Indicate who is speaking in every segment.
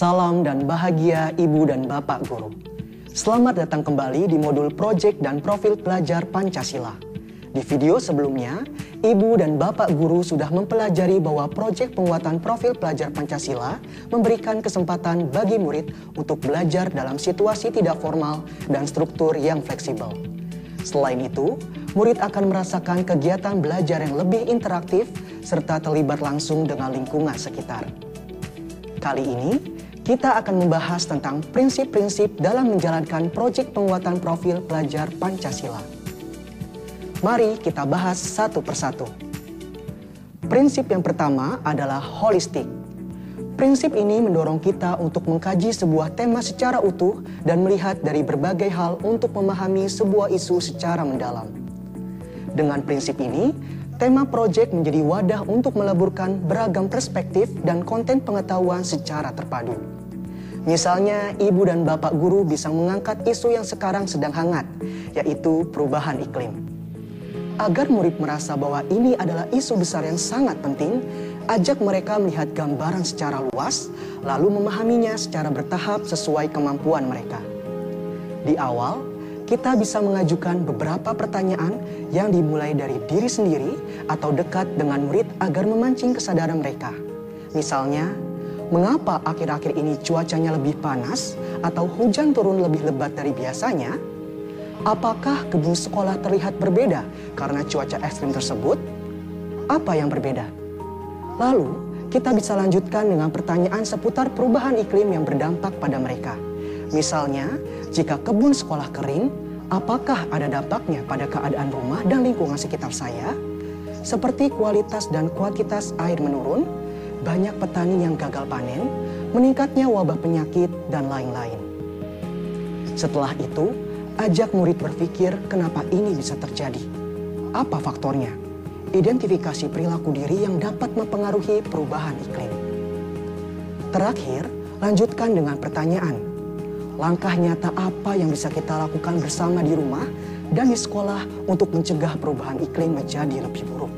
Speaker 1: Salam dan bahagia Ibu dan Bapak Guru. Selamat datang kembali di modul Project dan Profil Pelajar Pancasila. Di video sebelumnya, Ibu dan Bapak Guru sudah mempelajari bahwa proyek penguatan profil pelajar Pancasila memberikan kesempatan bagi murid untuk belajar dalam situasi tidak formal dan struktur yang fleksibel. Selain itu, murid akan merasakan kegiatan belajar yang lebih interaktif serta terlibat langsung dengan lingkungan sekitar. Kali ini, kita akan membahas tentang prinsip-prinsip dalam menjalankan proyek penguatan profil pelajar Pancasila. Mari kita bahas satu persatu. Prinsip yang pertama adalah holistik. Prinsip ini mendorong kita untuk mengkaji sebuah tema secara utuh dan melihat dari berbagai hal untuk memahami sebuah isu secara mendalam. Dengan prinsip ini, tema proyek menjadi wadah untuk meleburkan beragam perspektif dan konten pengetahuan secara terpadu. Misalnya, Ibu dan Bapak Guru bisa mengangkat isu yang sekarang sedang hangat, yaitu perubahan iklim. Agar murid merasa bahwa ini adalah isu besar yang sangat penting, ajak mereka melihat gambaran secara luas, lalu memahaminya secara bertahap sesuai kemampuan mereka. Di awal, kita bisa mengajukan beberapa pertanyaan yang dimulai dari diri sendiri atau dekat dengan murid agar memancing kesadaran mereka. Misalnya, mengapa akhir-akhir ini cuacanya lebih panas atau hujan turun lebih lebat dari biasanya? Apakah kebun sekolah terlihat berbeda karena cuaca ekstrim tersebut? Apa yang berbeda? Lalu, kita bisa lanjutkan dengan pertanyaan seputar perubahan iklim yang berdampak pada mereka. Misalnya, jika kebun sekolah kering, apakah ada dampaknya pada keadaan rumah dan lingkungan sekitar saya? Seperti kualitas dan kuantitas air menurun, banyak petani yang gagal panen, meningkatnya wabah penyakit, dan lain-lain. Setelah itu, ajak murid berpikir kenapa ini bisa terjadi. Apa faktornya? Identifikasi perilaku diri yang dapat mempengaruhi perubahan iklim. Terakhir, lanjutkan dengan pertanyaan. Langkah nyata apa yang bisa kita lakukan bersama di rumah dan di sekolah untuk mencegah perubahan iklim menjadi lebih buruk?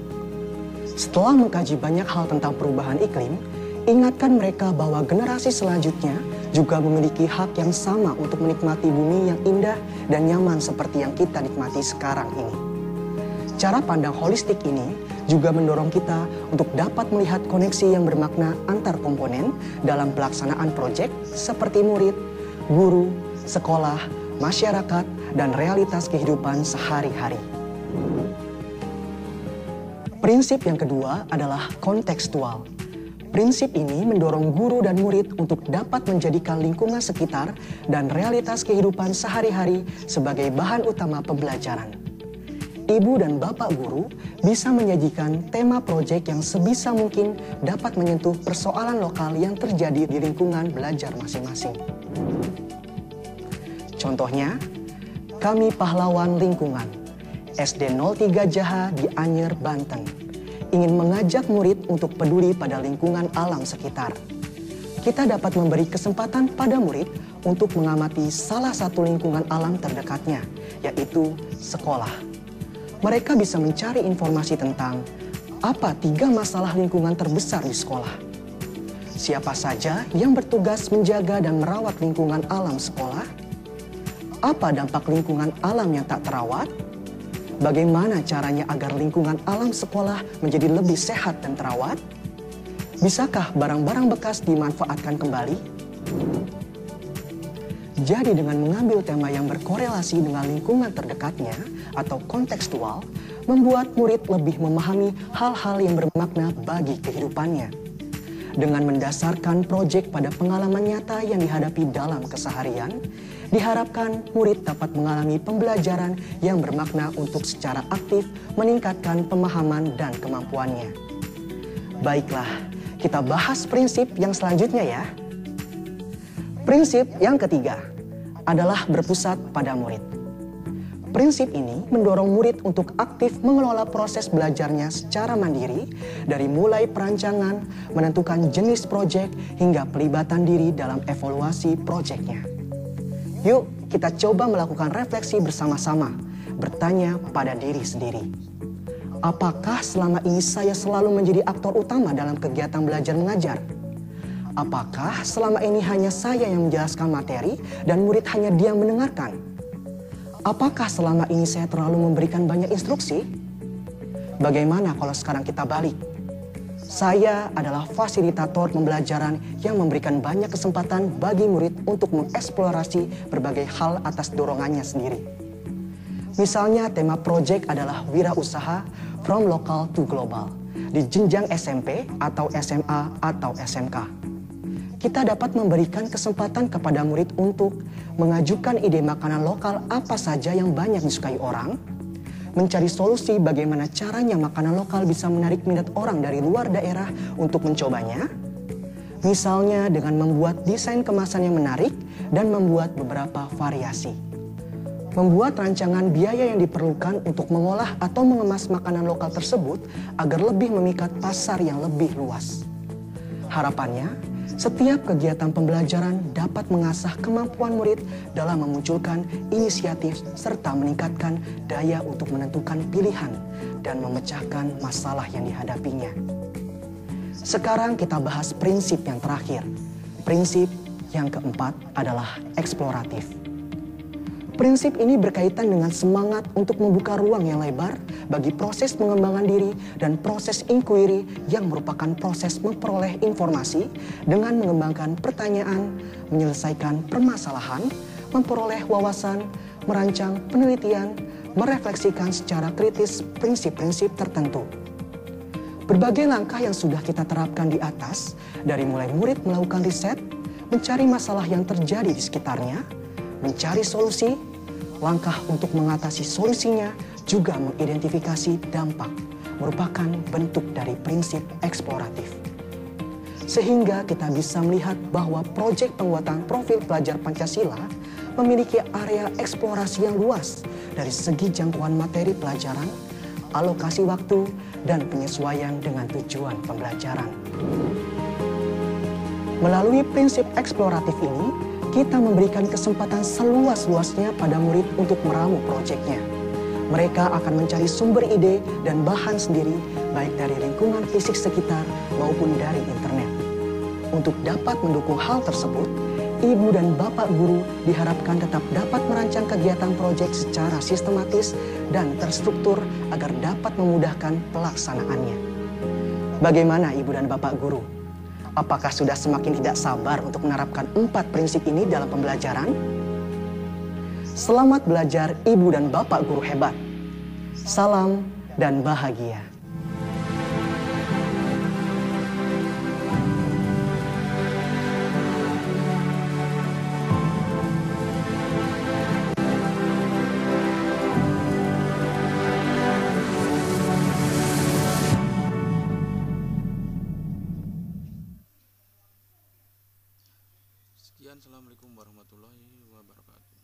Speaker 1: Setelah mengkaji banyak hal tentang perubahan iklim, ingatkan mereka bahwa generasi selanjutnya juga memiliki hak yang sama untuk menikmati bumi yang indah dan nyaman seperti yang kita nikmati sekarang ini. Cara pandang holistik ini juga mendorong kita untuk dapat melihat koneksi yang bermakna antar komponen dalam pelaksanaan proyek seperti murid, guru, sekolah, masyarakat, dan realitas kehidupan sehari-hari. Prinsip yang kedua adalah kontekstual. Prinsip ini mendorong guru dan murid untuk dapat menjadikan lingkungan sekitar dan realitas kehidupan sehari-hari sebagai bahan utama pembelajaran. Ibu dan Bapak Guru bisa menyajikan tema proyek yang sebisa mungkin dapat menyentuh persoalan lokal yang terjadi di lingkungan belajar masing-masing. Contohnya, kami pahlawan lingkungan, SD 03 Jaha di Anyer, Banten, ingin mengajak murid untuk peduli pada lingkungan alam sekitar. Kita dapat memberi kesempatan pada murid untuk mengamati salah satu lingkungan alam terdekatnya, yaitu sekolah. Mereka bisa mencari informasi tentang apa 3 masalah lingkungan terbesar di sekolah. Siapa saja yang bertugas menjaga dan merawat lingkungan alam sekolah? Apa dampak lingkungan alam yang tak terawat? Bagaimana caranya agar lingkungan alam sekolah menjadi lebih sehat dan terawat? Bisakah barang-barang bekas dimanfaatkan kembali? Jadi dengan mengambil tema yang berkorelasi dengan lingkungan terdekatnya atau kontekstual, membuat murid lebih memahami hal-hal yang bermakna bagi kehidupannya. Dengan mendasarkan proyek pada pengalaman nyata yang dihadapi dalam keseharian, diharapkan murid dapat mengalami pembelajaran yang bermakna untuk secara aktif meningkatkan pemahaman dan kemampuannya. Baiklah, kita bahas prinsip yang selanjutnya ya. Prinsip yang ketiga adalah berpusat pada murid. Prinsip ini mendorong murid untuk aktif mengelola proses belajarnya secara mandiri dari mulai perancangan, menentukan jenis proyek, hingga pelibatan diri dalam evaluasi proyeknya. Yuk, kita coba melakukan refleksi bersama-sama, bertanya pada diri sendiri. Apakah selama ini saya selalu menjadi aktor utama dalam kegiatan belajar mengajar? Apakah selama ini hanya saya yang menjelaskan materi dan murid hanya diam mendengarkan? Apakah selama ini saya terlalu memberikan banyak instruksi? Bagaimana kalau sekarang kita balik? Saya adalah fasilitator pembelajaran yang memberikan banyak kesempatan bagi murid untuk mengeksplorasi berbagai hal atas dorongannya sendiri. Misalnya tema proyek adalah wirausaha from local to global di jenjang SMP atau SMA atau SMK. Kita dapat memberikan kesempatan kepada murid untuk mengajukan ide makanan lokal apa saja yang banyak disukai orang, mencari solusi bagaimana caranya makanan lokal bisa menarik minat orang dari luar daerah untuk mencobanya, misalnya dengan membuat desain kemasan yang menarik dan membuat beberapa variasi. Membuat rancangan biaya yang diperlukan untuk mengolah atau mengemas makanan lokal tersebut agar lebih memikat pasar yang lebih luas. Harapannya, setiap kegiatan pembelajaran dapat mengasah kemampuan murid dalam memunculkan inisiatif serta meningkatkan daya untuk menentukan pilihan dan memecahkan masalah yang dihadapinya. Sekarang kita bahas prinsip yang terakhir. Prinsip yang keempat adalah eksploratif. Prinsip ini berkaitan dengan semangat untuk membuka ruang yang lebar bagi proses pengembangan diri dan proses inquiry yang merupakan proses memperoleh informasi dengan mengembangkan pertanyaan, menyelesaikan permasalahan, memperoleh wawasan, merancang penelitian, merefleksikan secara kritis prinsip-prinsip tertentu. Berbagai langkah yang sudah kita terapkan di atas, dari mulai murid melakukan riset, mencari masalah yang terjadi di sekitarnya, mencari solusi, langkah untuk mengatasi solusinya, juga mengidentifikasi dampak, merupakan bentuk dari prinsip eksploratif. Sehingga kita bisa melihat bahwa proyek penguatan profil pelajar Pancasila memiliki area eksplorasi yang luas dari segi jangkauan materi pelajaran, alokasi waktu, dan penyesuaian dengan tujuan pembelajaran. Melalui prinsip eksploratif ini, kita memberikan kesempatan seluas-luasnya pada murid untuk meramu proyeknya. Mereka akan mencari sumber ide dan bahan sendiri, baik dari lingkungan fisik sekitar maupun dari internet. Untuk dapat mendukung hal tersebut, ibu dan bapak guru diharapkan tetap dapat merancang kegiatan proyek secara sistematis dan terstruktur agar dapat memudahkan pelaksanaannya. Bagaimana ibu dan bapak guru? Apakah sudah semakin tidak sabar untuk menerapkan 4 prinsip ini dalam pembelajaran? Selamat belajar ibu dan bapak guru hebat. Salam dan bahagia.
Speaker 2: Sekian, assalamualaikum warahmatullahi wabarakatuh.